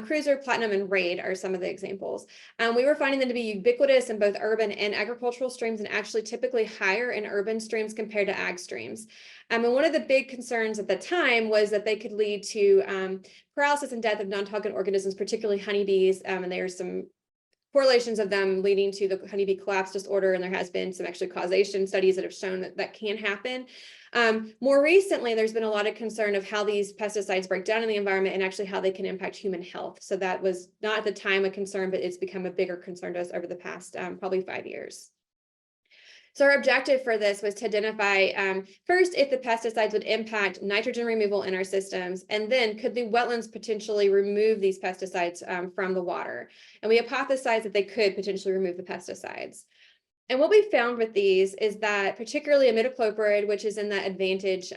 Speaker 4: Cruiser, Platinum, and Raid are some of the examples. We were finding them to be ubiquitous in both urban and agricultural streams, and actually typically higher in urban streams compared to ag streams. And one of the big concerns at the time was that they could lead to paralysis and death of non-toxin organisms, particularly honeybees. And there's some correlations of them leading to the honeybee collapse disorder, and there has been some actually causation studies that have shown that that can happen. More recently, there's been a lot of concern of how these pesticides break down in the environment and actually how they can impact human health. So that was not at the time a concern, but it's become a bigger concern to us over the past probably 5 years. So our objective for this was to identify first if the pesticides would impact nitrogen removal in our systems, and then could the wetlands potentially remove these pesticides from the water. And we hypothesized that they could potentially remove the pesticides. And what we found with these is that particularly imidacloprid, which is in that advantage,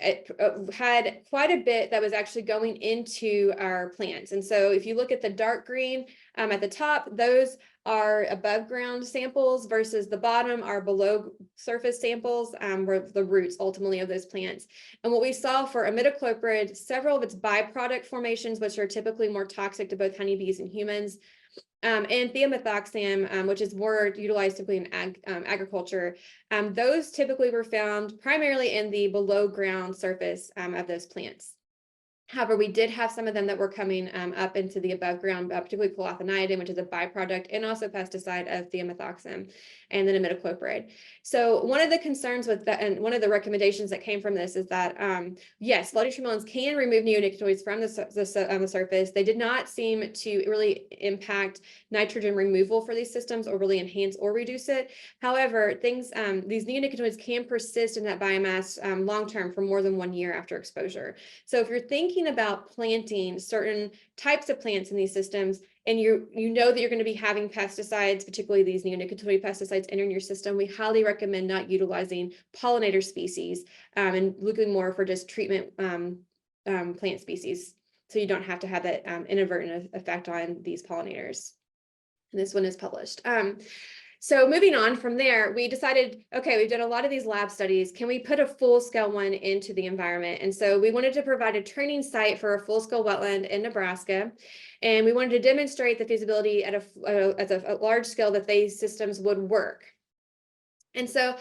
Speaker 4: it had quite a bit that was actually going into our plants. And so if you look at the dark green at the top, those are above ground samples versus the bottom are below surface samples, were the roots ultimately of those plants. And what we saw for imidacloprid, several of its byproduct formations, which are typically more toxic to both honeybees and humans, and thiamethoxam, which is more utilized typically in agriculture, those typically were found primarily in the below ground surface of those plants. However, we did have some of them that were coming up into the above ground, particularly chlorothalonidin, which is a byproduct and also pesticide of thiamethoxam, and then imidacloprid. So one of the concerns with that, and one of the recommendations that came from this is that, yes, low nutrient melons can remove neonicotinoids from the surface. They did not seem to really impact nitrogen removal for these systems or really enhance or reduce it. However, these neonicotinoids can persist in that biomass long-term for more than 1 year after exposure. So if you're thinking about planting certain types of plants in these systems, and you know that you're going to be having pesticides, particularly these neonicotinoid pesticides, entering your system, we highly recommend not utilizing pollinator species and looking more for just treatment plant species, so you don't have to have that inadvertent effect on these pollinators. And this one is published. So moving on from there, we decided, okay, we've done a lot of these lab studies. Can we put a full-scale one into the environment? And so we wanted to provide a training site for a full-scale wetland in Nebraska. And we wanted to demonstrate the feasibility at a large scale that these systems would work. And so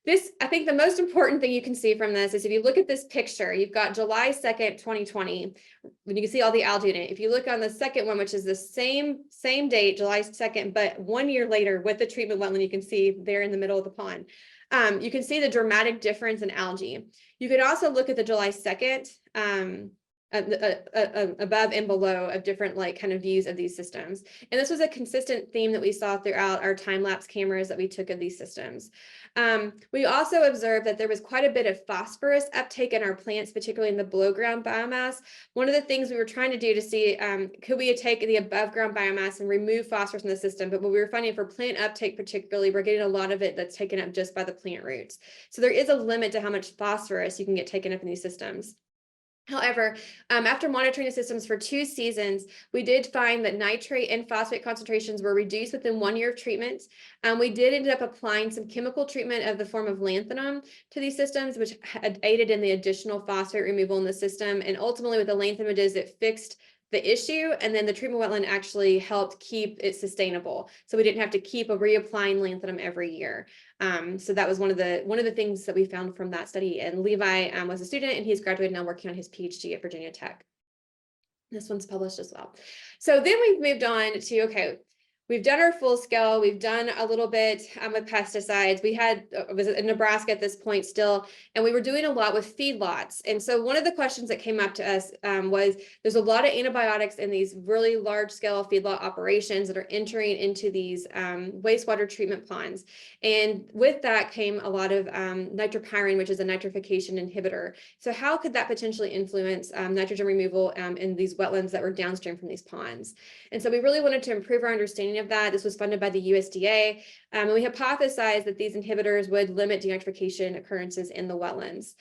Speaker 4: this, I think the most important thing you can see from this is if you look at this picture, you've got July 2nd, 2020, when you can see all the algae in it. If you look on the second one, which is the same date, July 2nd, but 1 year later with the treatment wetland, you can see there in the middle of the pond. You can see the dramatic difference in algae. You could also look at the July 2nd above and below of different kind of views of these systems. And this was a consistent theme that we saw throughout our time-lapse cameras that we took of these systems. We also observed that there was quite a bit of phosphorus uptake in our plants, particularly in the below ground biomass. One of the things we were trying to do to see, could we take the above ground biomass and remove phosphorus from the system? But what we were finding for plant uptake particularly, we're getting a lot of it that's taken up just by the plant roots. So there is a limit to how much phosphorus you can get taken up in these systems. However, after monitoring the systems for 2 seasons, we did find that nitrate and phosphate concentrations were reduced within 1 year of treatment. We did end up applying some chemical treatment of the form of lanthanum to these systems, which had aided in the additional phosphate removal in the system. And ultimately with the lanthanides, it fixed the issue, and then the treatment wetland actually helped keep it sustainable. So we didn't have to keep reapplying lanthanum every year. So that was one of the things that we found from that study. And Levi was a student, and he's graduated now working on his PhD at Virginia Tech. This one's published as well. So then we've moved on to, okay, we've done our full scale. We've done a little bit with pesticides. We was in Nebraska at this point still, and we were doing a lot with feedlots. And so one of the questions that came up to us was there's a lot of antibiotics in these really large scale feedlot operations that are entering into these wastewater treatment ponds. And with that came a lot of nitropyrin, which is a nitrification inhibitor. So how could that potentially influence nitrogen removal in these wetlands that were downstream from these ponds? And so we really wanted to improve our understanding of that. This was funded by the USDA, and we hypothesized that these inhibitors would limit denitrification occurrences in the wetlands.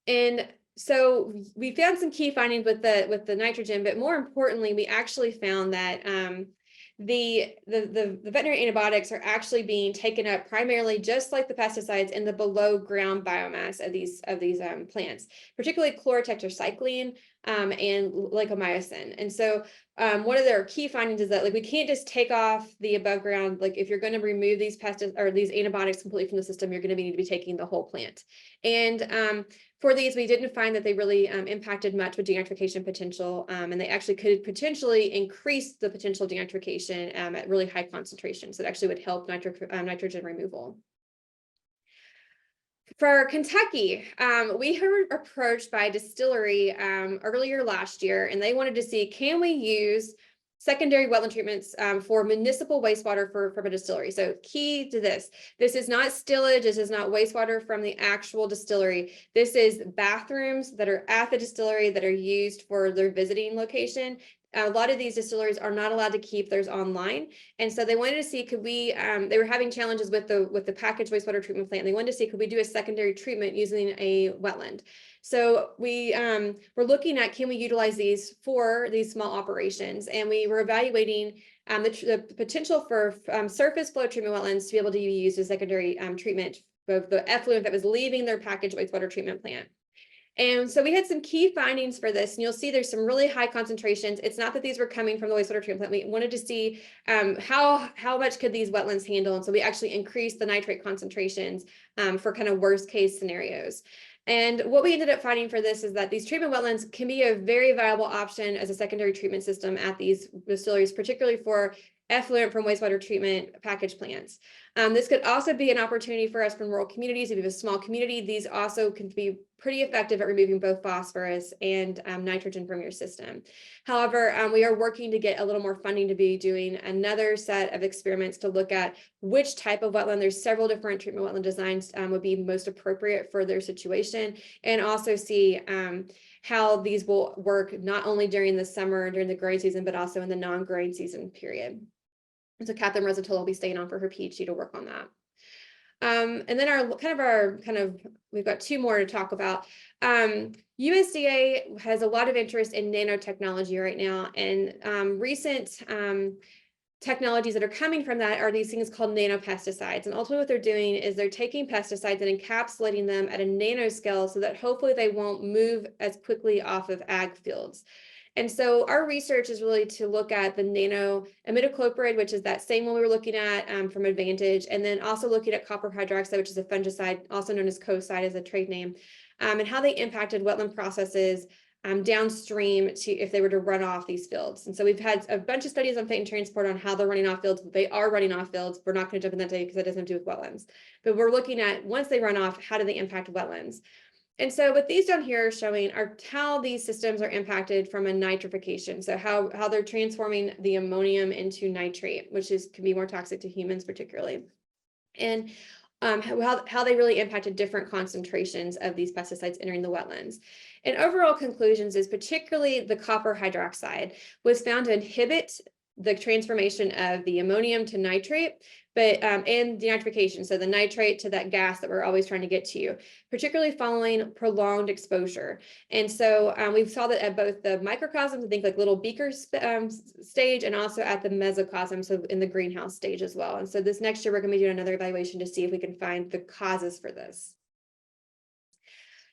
Speaker 4: And so we found some key findings with the nitrogen, but more importantly, we actually found that the veterinary antibiotics are actually being taken up primarily, just like the pesticides, in the below ground biomass of these plants, particularly chlorotetracycline and licomycin. And so one of their key findings is that like we can't just take off the above ground. Like if you're going to remove these pesticides or these antibiotics completely from the system, you're going to need to be taking the whole plant. And for these, we didn't find that they really impacted much with denitrification potential, and they actually could potentially increase the potential denitrification at really high concentrations. It actually would help nitrogen removal. For Kentucky, we were approached by a distillery earlier last year, and they wanted to see, can we use secondary wetland treatments for municipal wastewater from a distillery? So key to this is not stillage, this is not wastewater from the actual distillery. This is bathrooms that are at the distillery that are used for their visiting location. A lot of these distilleries are not allowed to keep theirs online. And so they wanted to see, could we, they were having challenges with the packaged wastewater treatment plant. And they wanted to see, could we do a secondary treatment using a wetland? So we were looking at, can we utilize these for these small operations? And we were evaluating the potential for surface flow treatment wetlands to be able to be used as secondary treatment of the effluent that was leaving their packaged wastewater treatment plant. And so we had some key findings for this, and you'll see there's some really high concentrations. It's not that these were coming from the wastewater treatment plant. We wanted to see how much could these wetlands handle. And so we actually increased the nitrate concentrations for kind of worst case scenarios. And what we ended up finding for this is that these treatment wetlands can be a very viable option as a secondary treatment system at these distilleries, particularly for effluent from wastewater treatment package plants. This could also be an opportunity for us from rural communities. If you have a small community, these also can be pretty effective at removing both phosphorus and nitrogen from your system. However, we are working to get a little more funding to be doing another set of experiments to look at which type of wetland. There's several different treatment wetland designs would be most appropriate for their situation, and also see how these will work not only during the summer, during the growing season, but also in the non-growing season period. And so Catherine Rosatola will be staying on for her PhD to work on that. And then we've got two more to talk about. USDA has a lot of interest in nanotechnology right now, and recent technologies that are coming from that are these things called nanopesticides. And ultimately what they're doing is they're taking pesticides and encapsulating them at a nanoscale so that hopefully they won't move as quickly off of ag fields. And so our research is really to look at the nano imidacloprid, which is that same one we were looking at from Advantage, and then also looking at copper hydroxide, which is a fungicide, also known as Coside as a trade name, and how they impacted wetland processes downstream to if they were to run off these fields. And so we've had a bunch of studies on Fate and Transport on how they're running off fields. They are running off fields. We're not going to jump in that today because that doesn't have to do with wetlands. But we're looking at, once they run off, how do they impact wetlands? And so what these down here are showing are how these systems are impacted from a nitrification. So how they're transforming the ammonium into nitrate, which can be more toxic to humans particularly. And how they really impacted different concentrations of these pesticides entering the wetlands. And overall conclusions is particularly the copper hydroxide was found to inhibit the transformation of the ammonium to nitrate, but and denitrification, so the nitrate to that gas that we're always trying to get to, particularly following prolonged exposure. And so we saw that at both the microcosms, I think like little beaker stage, and also at the mesocosm, so in the greenhouse stage as well. And so this next year, we're going to be doing another evaluation to see if we can find the causes for this.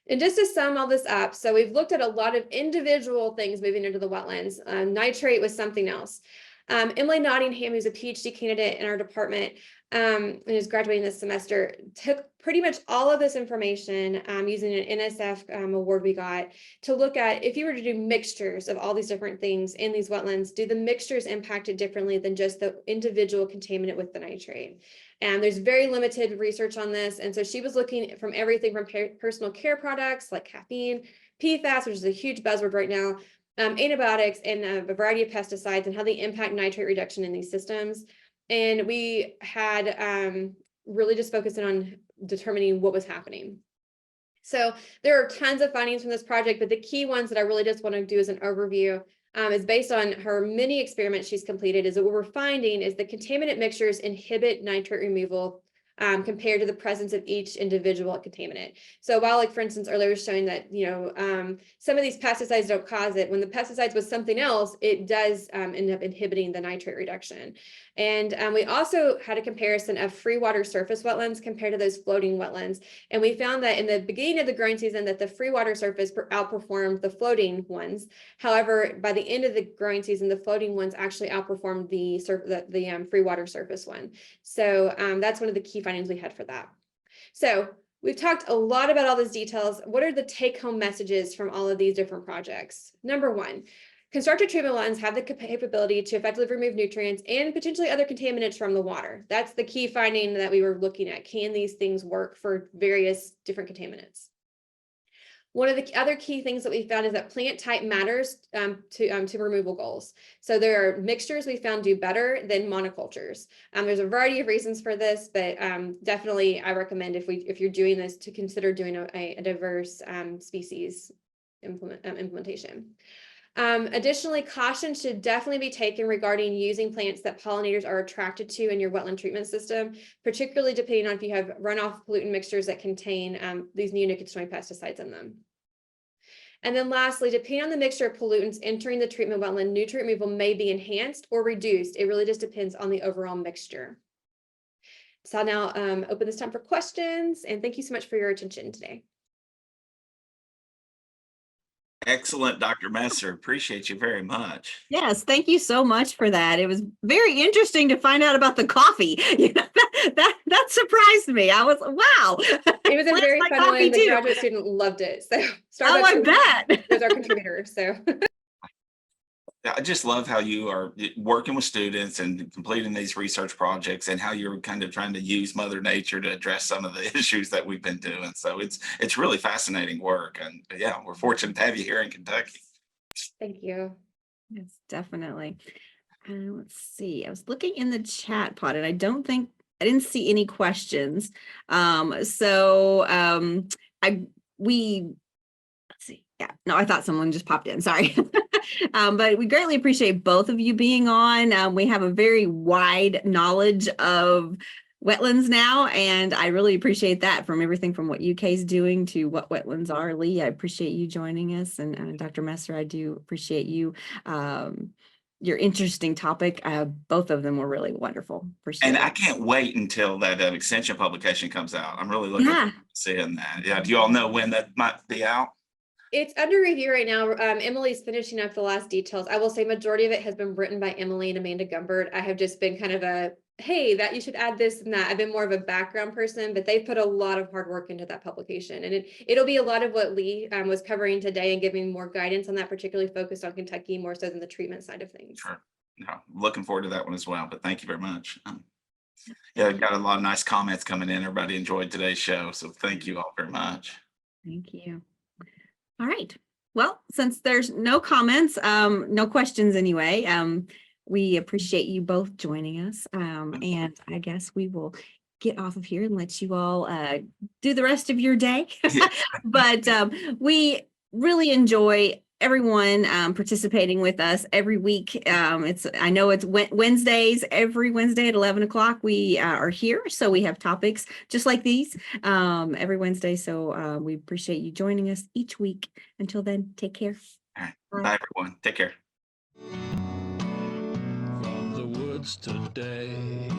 Speaker 4: And just to sum all this up, so we've looked at a lot of individual things moving into the wetlands. Nitrate was something else. Emily Nottingham, who's a PhD candidate in our department and is graduating this semester, took pretty much all of this information using an NSF award we got to look at, if you were to do mixtures of all these different things in these wetlands, do the mixtures impact it differently than just the individual contaminant with the nitrate? And there's very limited research on this. And so she was looking from everything from personal care products like caffeine, PFAS, which is a huge buzzword right now, antibiotics, and a variety of pesticides and how they impact nitrate reduction in these systems. And we had really just focusing on determining what was happening. So there are tons of findings from this project, but the key ones that I really just want to do as an overview is based on her many experiments she's completed, is that what we're finding is the contaminant mixtures inhibit nitrate removal compared to the presence of each individual contaminant. So while, like, for instance, earlier was showing that, some of these pesticides don't cause it, when the pesticides was something else, it does end up inhibiting the nitrate reduction. And we also had a comparison of free water surface wetlands compared to those floating wetlands. And we found that in the beginning of the growing season that the free water surface outperformed the floating ones. However, by the end of the growing season, the floating ones actually outperformed the free water surface one. So that's one of the key findings we had for that. So we've talked a lot about all these details. What are the take-home messages from all of these different projects? Number one, constructed treatment wetlands have the capability to effectively remove nutrients and potentially other contaminants from the water. That's the key finding that we were looking at. Can these things work for various different contaminants? One of the other key things that we found is that plant type matters to removal goals. So there are mixtures we found do better than monocultures. There's a variety of reasons for this, but definitely I recommend if you're doing this to consider doing a diverse species implementation. Additionally, caution should definitely be taken regarding using plants that pollinators are attracted to in your wetland treatment system, particularly depending on if you have runoff pollutant mixtures that contain these neonicotinoid pesticides in them. And then lastly, depending on the mixture of pollutants entering the treatment wetland, nutrient removal may be enhanced or reduced. It really just depends on the overall mixture. So I'll now open this time for questions, and thank you so much for your attention today.
Speaker 2: Excellent, Dr. Messer. Appreciate you very much.
Speaker 1: Yes, thank you so much for that. It was very interesting to find out about the coffee. That surprised me. I was, wow.
Speaker 4: It was a very fun one. The graduate student loved it. So
Speaker 1: Starbucks, I bet.
Speaker 4: Was our contributor. So
Speaker 2: I just love how you are working with students and completing these research projects, and how you're kind of trying to use Mother Nature to address some of the issues that we've been doing. So it's really fascinating work, and yeah, we're fortunate to have you here in Kentucky.
Speaker 4: Thank you.
Speaker 1: Yes, definitely. Let's see. I was looking in the chat pod, and I didn't see any questions. Let's see. Yeah, no, I thought someone just popped in. Sorry. But we greatly appreciate both of you being on. We have a very wide knowledge of wetlands now, and I really appreciate that, from everything from what UK is doing to what wetlands are. Lee, I appreciate you joining us, and Dr. Messer, I do appreciate you. Your interesting topic. Both of them were really wonderful.
Speaker 2: And I can't wait until that extension publication comes out. I'm really looking forward to seeing that. Yeah, do you all know when that might be out?
Speaker 4: It's under review right now. Emily's finishing up the last details. I will say majority of it has been written by Emily and Amanda Gumbert. I have just been kind of hey, that you should add this and that. I've been more of a background person, but they put a lot of hard work into that publication. And it'll be a lot of what Lee was covering today and giving more guidance on that, particularly focused on Kentucky, more so than the treatment side of things.
Speaker 2: Sure. No, looking forward to that one as well, but thank you very much. Yeah, we've got a lot of nice comments coming in. Everybody enjoyed today's show, so thank you all very much.
Speaker 1: Thank you. All right. Well, since there's no comments, no questions anyway, we appreciate you both joining us. And I guess we will get off of here and let you all do the rest of your day. But we really enjoy everyone participating with us every week. I know it's Wednesdays, every Wednesday at 11 o'clock we are here. So we have topics just like these every Wednesday. So we appreciate you joining us each week. Until then, take care.
Speaker 2: All right. Bye, everyone. Take care.
Speaker 5: From the woods today,